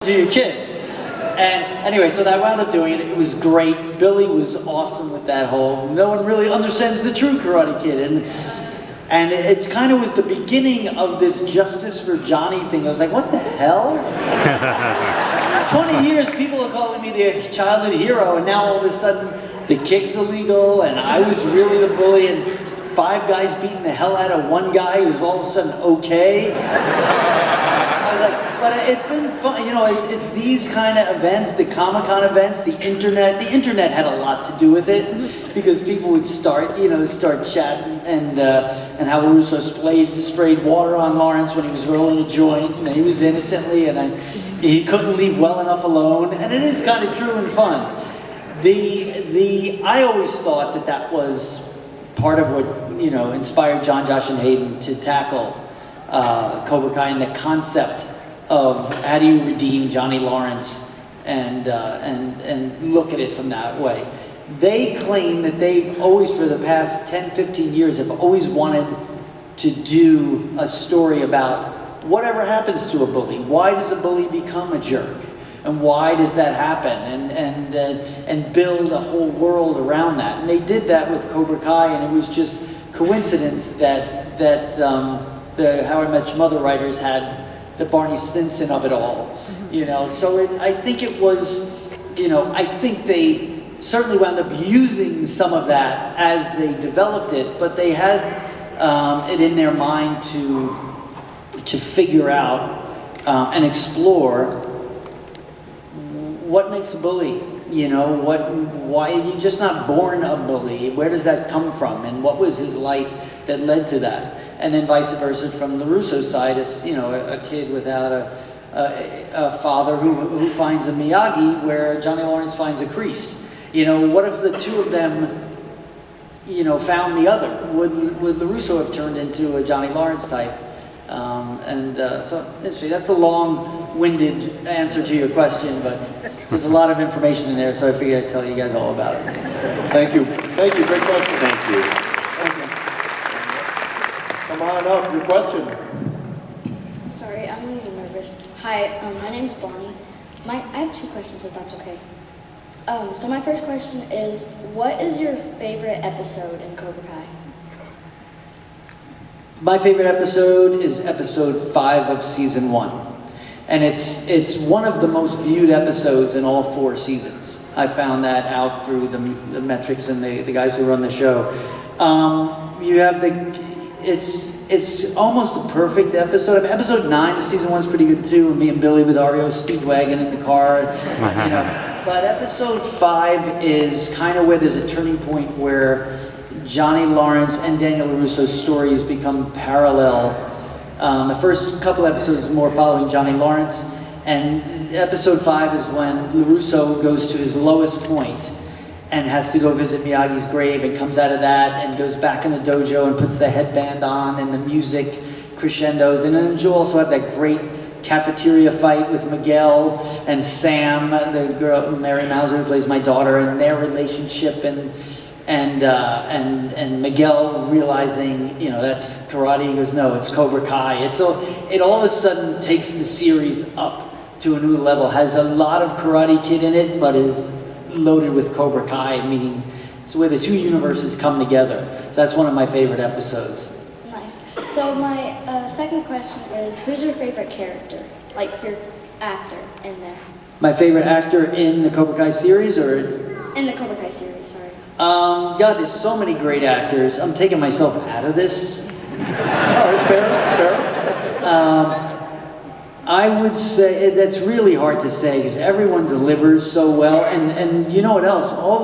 To your kids. And anyway, so I wound up doing it. It was great. Billy was awesome with that whole, no one really understands the true Karate Kid. And it kind of was the beginning of this justice for Johnny thing. I was like, what the hell? 20 years, people are calling me their childhood hero, and now all of a sudden, the kick's illegal, and I was really the bully, and 5 guys beating the hell out of one guy who's all of a sudden okay. I was like, but it's been fun, you know, it's these kind of events, the Comic-Con events, the internet had a lot to do with it, because people would start chatting, and how LaRusso sprayed water on Lawrence when he was rolling a joint, and he was innocently, and he couldn't leave well enough alone, and it is kind of true and fun. I always thought that was part of what, you know, inspired John, Josh, and Hayden to tackle Cobra Kai, and the concept of how do you redeem Johnny Lawrence and look at it from that way. They claim that they've always, for the past 10, 15 years, have always wanted to do a story about whatever happens to a bully. Why does a bully become a jerk? And why does that happen? And build a whole world around that. And they did that with Cobra Kai, and it was just coincidence that the How I Met Your Mother writers had the Barney Stinson of it all, you know. So I think it was, you know, I think they certainly wound up using some of that as they developed it, but they had it in their mind to figure out and explore what makes a bully, you know, why are you just not born a bully? Where does that come from? And what was his life that led to that? And then vice versa from the LaRusso side, as you know, a kid without a father who finds a Miyagi where Johnny Lawrence finds a crease. You know, what if the two of them, you know, found the other? Would LaRusso have turned into a Johnny Lawrence type? So that's a long-winded answer to your question, but there's a lot of information in there, so I figured I'd tell you guys all about it. Thank you. Thank you. Great question. Thank you. Come on up. Your question. Sorry, I'm a little nervous. Hi, my name's Bonnie. I have 2 questions, if that's okay. So my first question is, what is your favorite episode in Cobra Kai? My favorite episode is episode 5 of season 1. And it's one of the most viewed episodes in all 4 seasons. I found that out through the metrics and the guys who run the show. You have it's almost a perfect episode. I mean, episode 9 of season 1 is pretty good too. Me and Billy with REO Speedwagon in the car, you know. But episode 5 is kind of where there's a turning point where Johnny Lawrence and Daniel LaRusso's stories become parallel. The first couple episodes are more following Johnny Lawrence, and episode 5 is when LaRusso goes to his lowest point and has to go visit Miyagi's grave, and comes out of that and goes back in the dojo and puts the headband on, and the music crescendos. And then you also have that great cafeteria fight with Miguel and Sam, the girl Mary Mauser who plays my daughter, and their relationship, and Miguel realizing, you know, that's karate. He goes, no, it's Cobra Kai. It all of a sudden takes the series up to a new level. Has a lot of Karate Kid in it, but is loaded with Cobra Kai, meaning it's where the 2 universes come together. So that's one of my favorite episodes. Nice. So my second question is, who's your favorite character? Like your actor in there? My favorite actor in the Cobra Kai series, or? In the Cobra Kai series, sorry. God, there's so many great actors. I'm taking myself out of this. All right, fair. I would say that's really hard to say because everyone delivers so well, and you know what else? All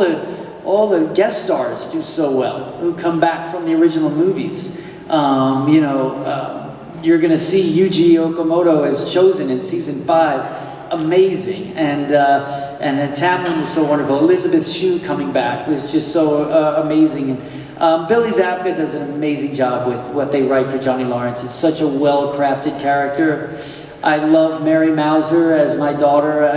the guest stars do so well who come back from the original movies. You know, you're going to see Yuji Okamoto as Chosen in season 5. Amazing, and Tamlin was so wonderful. Elizabeth Shue coming back was just so amazing. And Billy Zabka does an amazing job with what they write for Johnny Lawrence. It's such a well-crafted character. I love Mary Mauser as my daughter.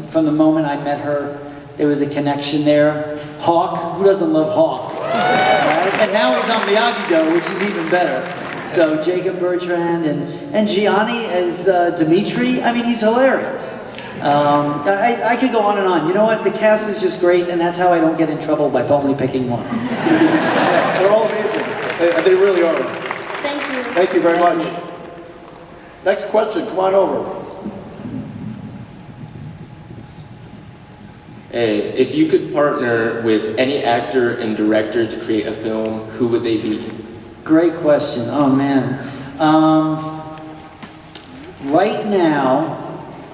From the moment I met her, there was a connection there. Hawk, who doesn't love Hawk? Right? And now he's on Miyagi-Do, which is even better. So Jacob Bertrand and Gianni as Dimitri, I mean, he's hilarious. I could go on and on. You know what? The cast is just great, and that's how I don't get in trouble by only picking one. They're all amazing. They really are. Thank you. Thank you very much. Next question, come on over. Hey, if you could partner with any actor and director to create a film, who would they be? Great question. Oh, man. Right now,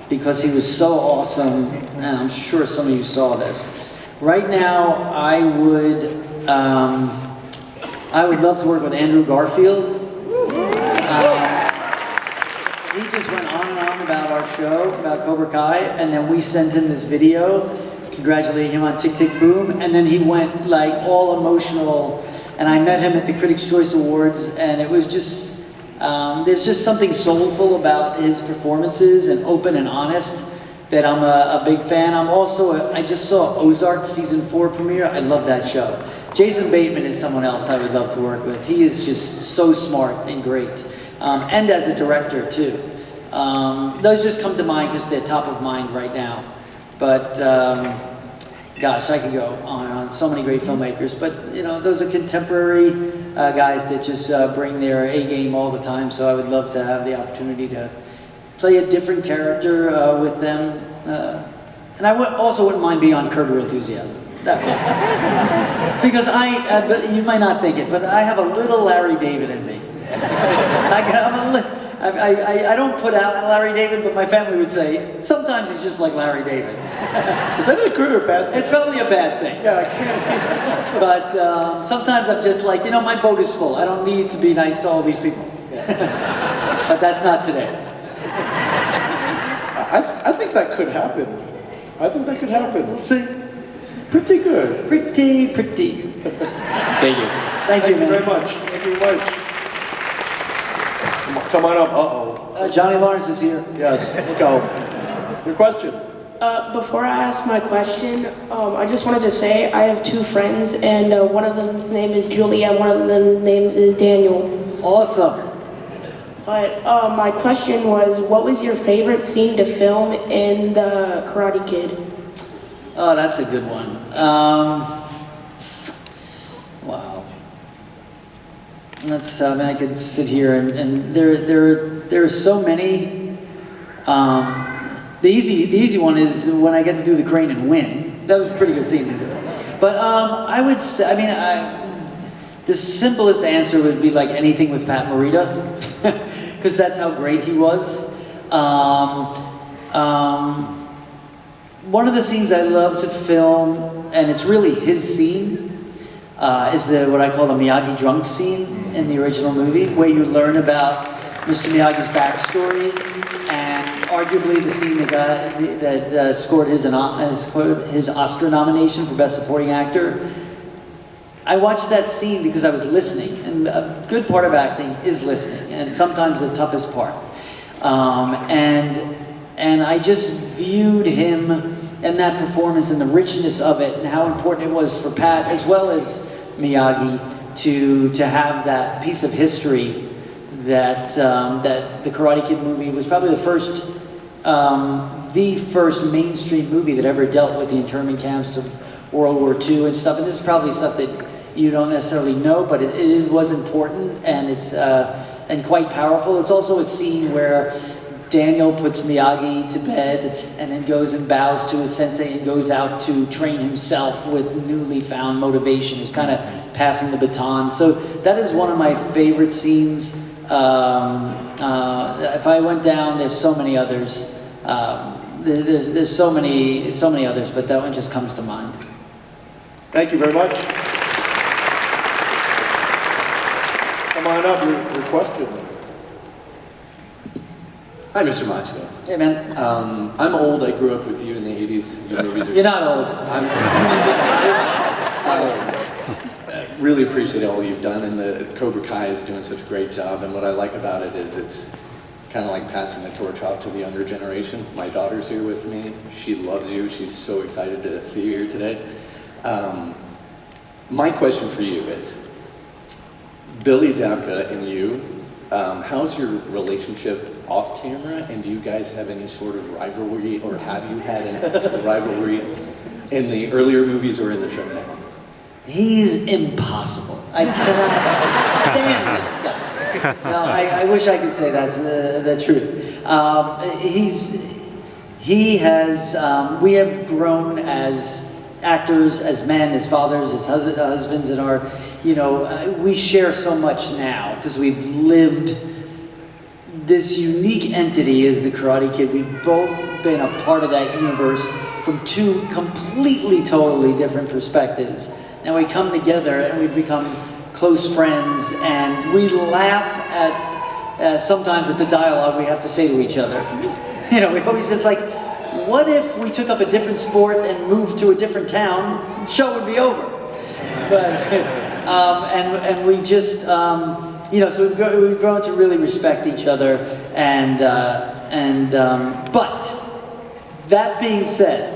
because he was so awesome, and I'm sure some of you saw this. Right now, I would love to work with Andrew Garfield. He just went on and on about our show, about Cobra Kai, and then we sent him this video, congratulating him on Tick Tick Boom, and then he went like all emotional, and I met him at the Critics' Choice Awards, and it was just, there's just something soulful about his performances and open and honest that I'm a big fan. I just saw Ozark Season 4 premiere. I love that show. Jason Bateman is someone else I would love to work with. He is just so smart and great. And as a director too. Those just come to mind because they're top of mind right now. But gosh, I could go on and on. So many great filmmakers. But you know, those are contemporary guys that just bring their A game all the time. So I would love to have the opportunity to play a different character with them. And I also wouldn't mind being on Curb Your Enthusiasm. Because you might not think it, but I have a little Larry David in me. I don't put out Larry David, but my family would say, sometimes he's just like Larry David. Is that a good or bad thing? It's probably a bad thing. Yeah, I can't. But sometimes I'm just like, you know, my boat is full. I don't need to be nice to all these people. But that's not today. I think that could happen. I think that could happen. We'll see. Pretty good. Pretty. Thank you. Thank you, man. very much. Thank you very much. Come on up. Uh-oh. Johnny Lawrence is here. Yes, go. Your question. Before I ask my question, I just wanted to say I have two friends, and one of them's name is Julia, one of them's name is Daniel. Awesome. But my question was, what was your favorite scene to film in The Karate Kid? Oh, that's a good one. Wow. That's, I mean, I could sit here and there are so many. The easy one is when I get to do the crane and win. That was a pretty good scene to do. But I would say, I mean, the simplest answer would be like anything with Pat Morita, because that's how great he was. One of the scenes I love to film, and it's really his scene, is what I call the Miyagi drunk scene in the original movie, where you learn about Mr. Miyagi's backstory, and arguably the scene that scored his Oscar nomination for Best Supporting Actor. I watched that scene because I was listening, and a good part of acting is listening, and sometimes the toughest part. And I just viewed him and that performance and the richness of it and how important it was for Pat as well as Miyagi to have that piece of history that that the Karate Kid movie was probably the first mainstream movie that ever dealt with the internment camps of World War II and stuff. And this is probably stuff that you don't necessarily know, but it was important, and it's and quite powerful. It's also a scene where Daniel puts Miyagi to bed and then goes and bows to his sensei and goes out to train himself with newly found motivation. He's kind of passing the baton. So that is one of my favorite scenes. If I went down, there's so many others. There's so many others, but that one just comes to mind. Thank you very much. Come on up, your question. Hi, Mr. Macchio. Hey, man. I'm old. I grew up with you in the 80s. Your movies are... You're not old. I really appreciate all you've done, and the Cobra Kai is doing such a great job. And what I like about it is it's kind of like passing the torch off to the younger generation. My daughter's here with me. She loves you. She's so excited to see you here today. My question for you is, Billy Zabka and you how's your relationship off camera, and do you guys have any sort of rivalry, or have you had a rivalry in the earlier movies or in the show now? He's impossible. I cannot stand this guy. No, I wish I could say that's the truth. We have grown as actors, as men, as fathers, as husbands, and our, we share so much now because we've lived this unique entity as the Karate Kid. We've both been a part of that universe from two completely, totally different perspectives. Now we come together and we've become close friends, and we laugh at sometimes at the dialogue we have to say to each other. We always just like, what if we took up a different sport and moved to a different town? The show would be over. But and we just so we've grown to really respect each other, but that being said,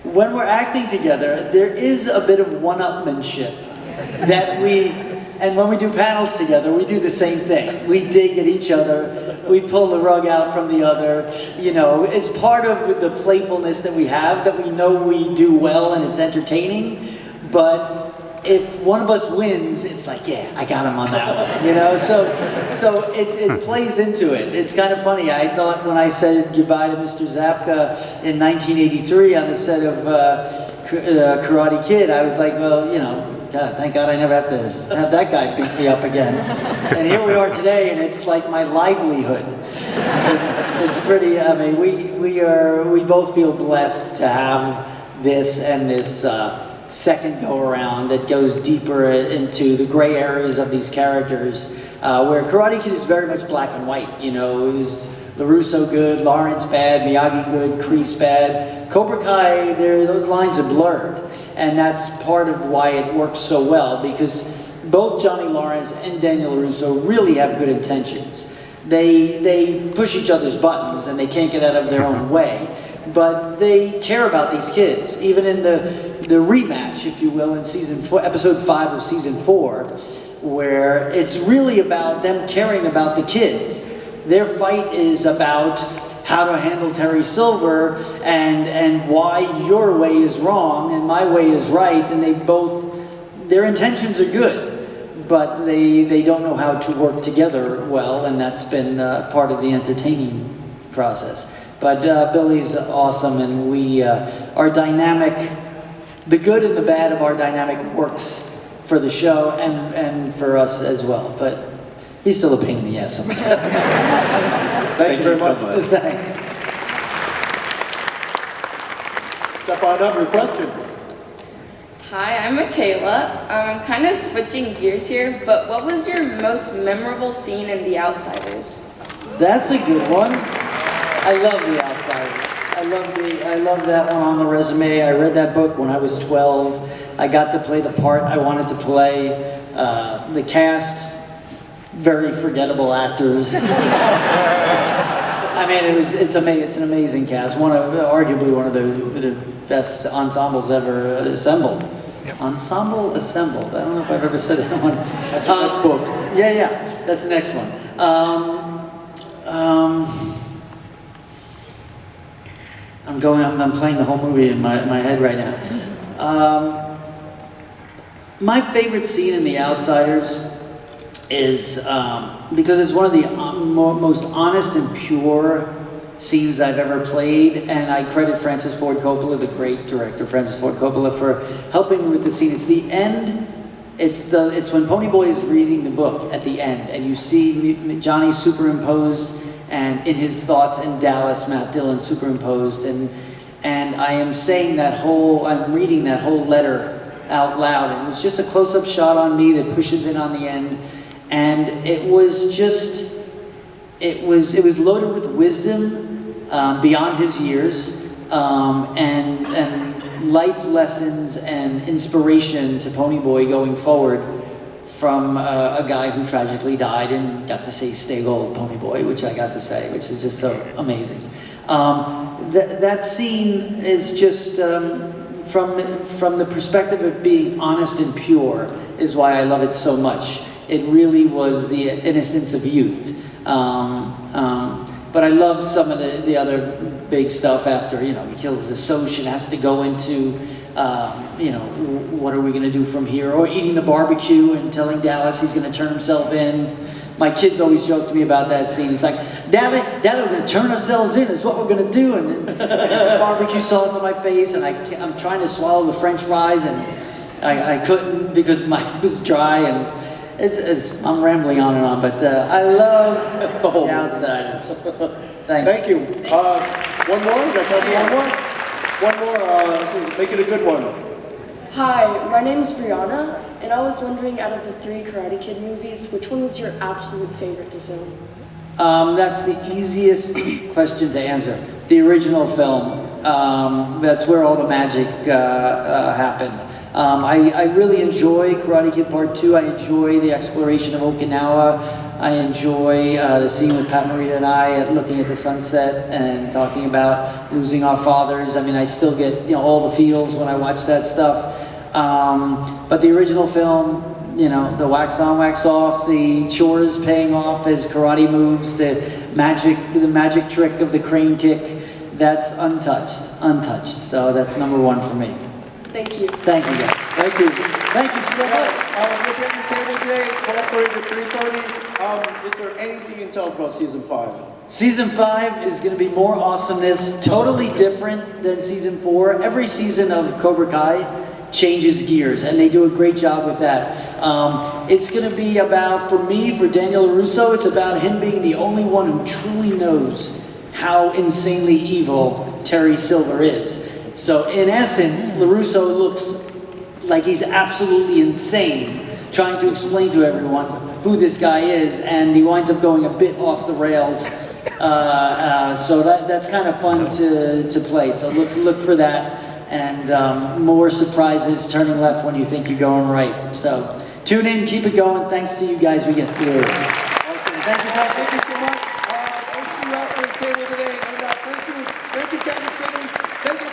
when we're acting together, there is a bit of one-upmanship and when we do panels together, we do the same thing. We dig at each other, we pull the rug out from the other. It's part of the playfulness that we have, that we know we do well and it's entertaining, but if one of us wins, it's like, yeah, I got him on that one, So it plays into it. It's kind of funny. I thought when I said goodbye to Mr. Zabka in 1983 on the set of Karate Kid, I was like, well, God, thank God I never have to have that guy beat me up again. And here we are today, and it's like my livelihood. It's pretty, we both feel blessed to have this and this second go around that goes deeper into the gray areas of these characters, where Karate Kid is very much black and white. Is LaRusso good, Lawrence bad, Miyagi good, Kreese bad. Cobra Kai, those lines are blurred, and that's part of why it works so well, because both Johnny Lawrence and Daniel LaRusso really have good intentions. They push each other's buttons and they can't get out of their own way, but they care about these kids. Even in the rematch, if you will, in episode 5 of season 4, where it's really about them caring about the kids. Their fight is about how to handle Terry Silver and why your way is wrong and my way is right, and their intentions are good, but they don't know how to work together well, and that's been part of the entertaining process. But Billy's awesome, and our dynamic, the good and the bad of our dynamic works for the show and for us as well. But he's still a pain in the ass sometimes. Thank you very much. Thanks. Step on up, your question. Hi, I'm Michaela. I'm kind of switching gears here, but what was your most memorable scene in The Outsiders? That's a good one. I love The Outsiders. I love that one on the resume. I read that book when I was 12. I got to play the part I wanted to play. The cast, very forgettable actors. I mean, it's an amazing cast. Arguably one of the best ensembles ever assembled. Yep. Ensemble assembled. I don't know if I've ever said that one. That's your next book. Yeah. That's the next one. I'm playing the whole movie in my head right now. My favorite scene in The Outsiders is because it's one of the most honest and pure scenes I've ever played, and I credit Francis Ford Coppola, the great director Francis Ford Coppola, for helping me with the scene. It's the end. It's when Ponyboy is reading the book at the end, and you see Johnny superimposed, and in his thoughts, and Dallas, Matt Dillon superimposed, and I am saying I'm reading that whole letter out loud, and it's just a close-up shot on me that pushes in on the end, and it was loaded with wisdom beyond his years, and life lessons and inspiration to Ponyboy going forward from a guy who tragically died and got to say "Stay gold, Ponyboy," which I got to say, which is just so amazing. That scene is just from the perspective of being honest and pure is why I love it so much. it really was the innocence of youth. But I love some of the other big stuff after, you know, he kills the Soch and has to go into, you know, what are we going to do from here? Or eating the barbecue and telling Dallas he's going to turn himself in. My kids always joke to me about that scene. It's like, Daddy, we're going to turn ourselves in. It's what we're going to do. And barbecue sauce on my face, and I'm trying to swallow the French fries, and I couldn't because mine was dry. And I'm rambling on and on, but I love the whole Outsiders. Thanks. Thank you. One more? Got time for one more? One more. Make it a good one. Hi, my name is Brianna, and I was wondering, out of the 3 Karate Kid movies, which one was your absolute favorite to film? That's the easiest question to answer. The original film. That's where all the magic happened. I really enjoy Karate Kid Part 2. I enjoy the exploration of Okinawa. I enjoy the scene with Pat Morita and I looking at the sunset and talking about losing our fathers. I mean, I still get, you know, all the feels when I watch that stuff. But the original film, you know, the wax on, wax off, the chores paying off as karate moves, the magic trick of the crane kick, that's untouched. So that's #1 for me. Thank you. Thank you, guys. Thank you. Thank you so much. Look at your table today, 12:30 to 3:30. Is there anything you can tell us about Season 5? Season 5 is going to be more awesomeness, totally different than Season 4. Every season of Cobra Kai changes gears, and they do a great job with that. It's going to be about, for me, for Daniel LaRusso, it's about him being the only one who truly knows how insanely evil Terry Silver is. So in essence, LaRusso looks like he's absolutely insane trying to explain to everyone who this guy is, and he winds up going a bit off the rails. So that's kind of fun to play. So look for that, and more surprises turning left when you think you're going right. So tune in, keep it going. Thanks to you guys, we get through it. Awesome. Thank you, guys. Thank you so much. Thank you out for the table today. And thank you, Kansas City. Thank you.